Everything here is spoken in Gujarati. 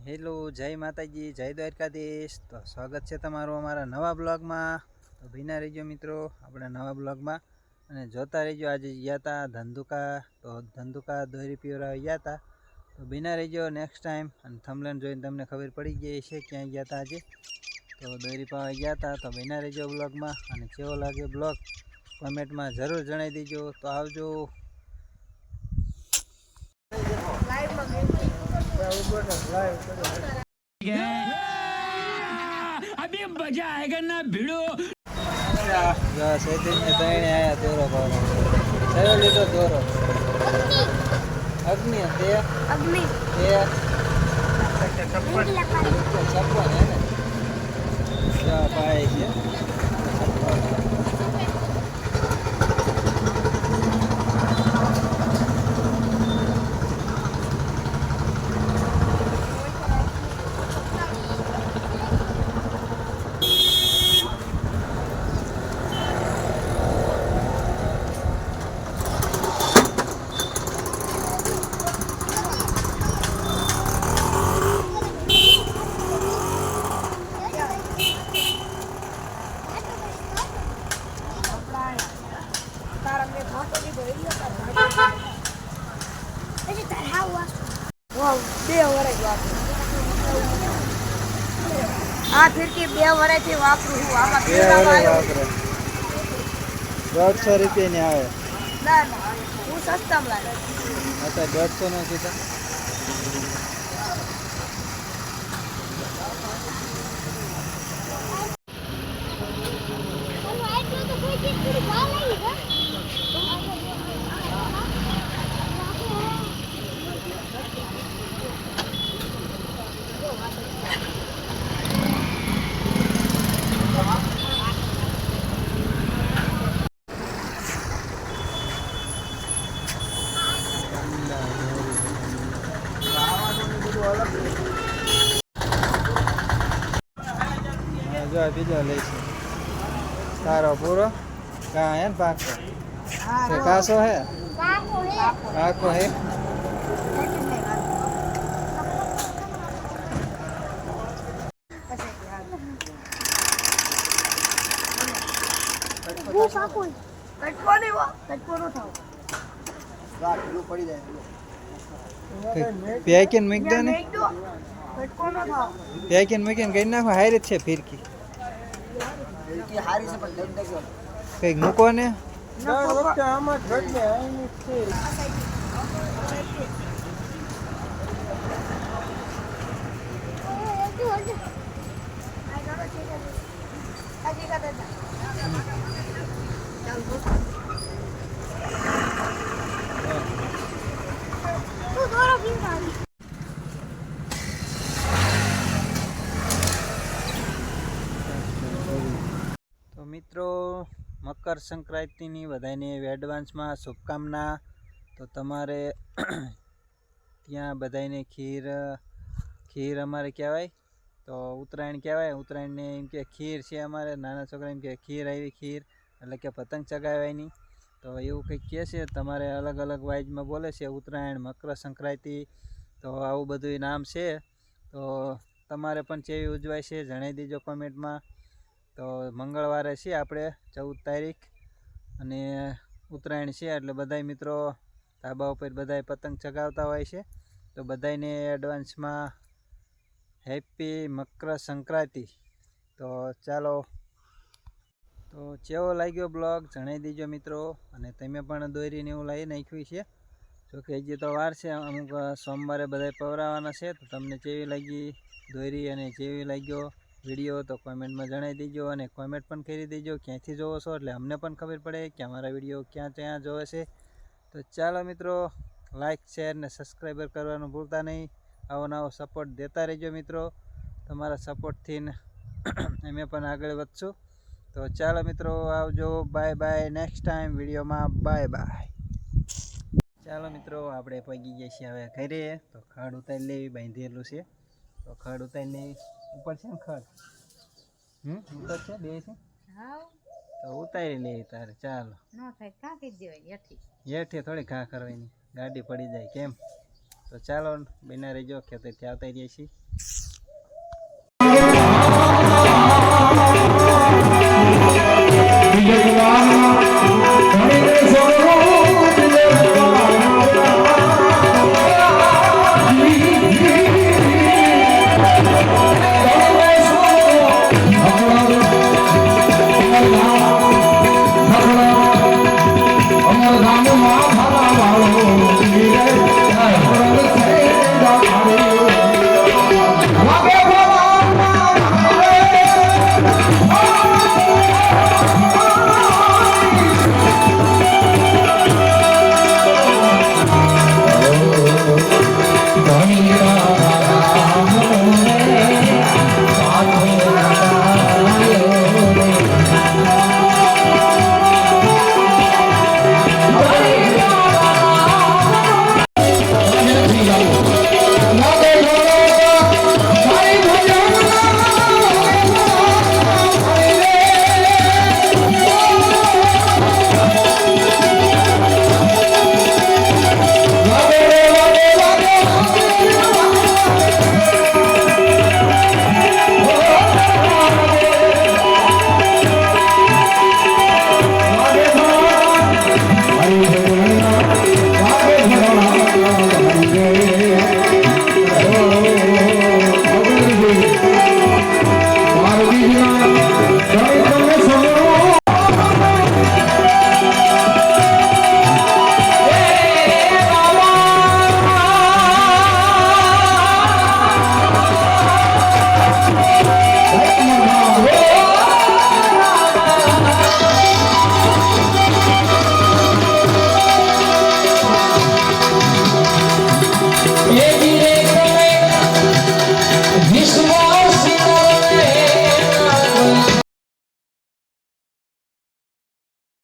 હેલો, જય માતાજી, જય દ્વારકાધીશ। તો સ્વાગત છે તમારું અમારા નવા બ્લોગમાં। તો ભીના રહેજો મિત્રો આપણા નવા બ્લોગમાં અને જોતા રહેજો। આજે ગયા હતા ધંધુકા, તો ધંધુકા દોરી પીવરાવા ગયા હતા। તો ભીના રહેજો નેક્સ્ટ ટાઈમ। અને થંબનેલ જોઈને તમને ખબર પડી ગઈ છે ક્યાં ગયા હતા આજે। તો દોરી પાવા ગયા હતા। તો ભીના રહેજો બ્લોગમાં અને કેવો લાગે બ્લોગ કોમેન્ટમાં જરૂર જણાવી દેજો। તો આવજો। अभी मजा आएगा ना भिड़ो। चैतन्य तैणे आया दोरो पावनो कयो लीधो दोरो अग्नि ते अग्नि ते 56 है ने जा पाए છે। આ ફિરકી 2 વર્ષથી વાપરું છું। આમાં 150 રૂપિયાની આવે। ના ના હું સસ્તામાં લાવ્યો। આ તો 150 નો કીધા। जो बीजो ले तारो पूरो कहाँ है पाको कासो है काको है पैकिंग मिक दे ने पैकिंग मिकिंग कई नाखो हारी छे फिरकी हारी से पण लग दे कई मुको ने દર વખતે આમાં જ ઘટને આઈની છે। તો મિત્રો મકર સંક્રાંતિની બધાને એડવાન્સમાં શુભકામના। તો તમારે ત્યાં બધાને ખીર અમારે કહેવાય, તો ઉત્તરાયણ કહેવાય। ઉત્તરાયણને એમ કે ખીર છે અમારે, નાના છોકરા એમ કે ખીર આવી ખીર એટલે કે પતંગ ચગાવવાની। તો એવું કંઈક કહે છે, તમારે અલગ અલગ વાઇઝમાં બોલે છે। ઉત્તરાયણ, મકર સંક્રાંતિ, તો આવું બધું નામ છે। તો તમારે પણ કેવી ઉજવાય છે જણાવી દેજો કોમેન્ટમાં। તો મંગળવારે છે આપણે 14 તારીખ અને ઉત્તરાયણ છે એટલે બધાય મિત્રો ધાબા ઉપર બધાય પતંગ ચગાવતા હોય છે। તો બધાને એડવાન્સમાં હેપી મકર સંક્રાંતિ। તો ચાલો, તો કેવો લાગ્યો બ્લોગ જણાવી દેજો મિત્રો। અને તમે પણ દોરીને એવું લાવી નાખ્યું છે, જોકે હજી તો વાર છે, અમુક સોમવારે બધાય પવરાવાના છે। તો તમને કેવી લાગી દોરી અને કેવી લાગ્યો વિડીયો તો કોમેન્ટમાં જણાવી દેજો। અને કોમેન્ટ પણ કરી દેજો ક્યાંથી જોવો છો, એટલે અમને પણ ખબર પડે કે અમારા વિડીયો ક્યાં જોવે છે। તો ચાલો મિત્રો, લાઇક શેર ને સબસ્ક્રાઈબર કરવાનું ભૂલતા નહીં। આવો નવો સપોર્ટ દેતા રહેજો મિત્રો, તમારા સપોર્ટથી અમે પણ આગળ વધશું। તો ચાલો મિત્રો, આવજો, બાય બાય, નેક્સ્ટ ટાઈમ વિડીયોમાં, બાય બાય। ચાલો મિત્રો, આપણે પગી ગયા છીએ હવે ઘરે। તો ખડ ઉતારી લેવી, બાંધેલું છે તો ખડ ઉતારી લેવી। ઉપર છે ને ખડ ઉપર છે બે છે તો ઉતારી લેવી તારે। ચાલો, હેઠે થોડી ઘા કરવાની, ગાડી પડી જાય કેમ। તો ચાલો બના રહેજો ખેતરથી આવતા રહીએ છીએ.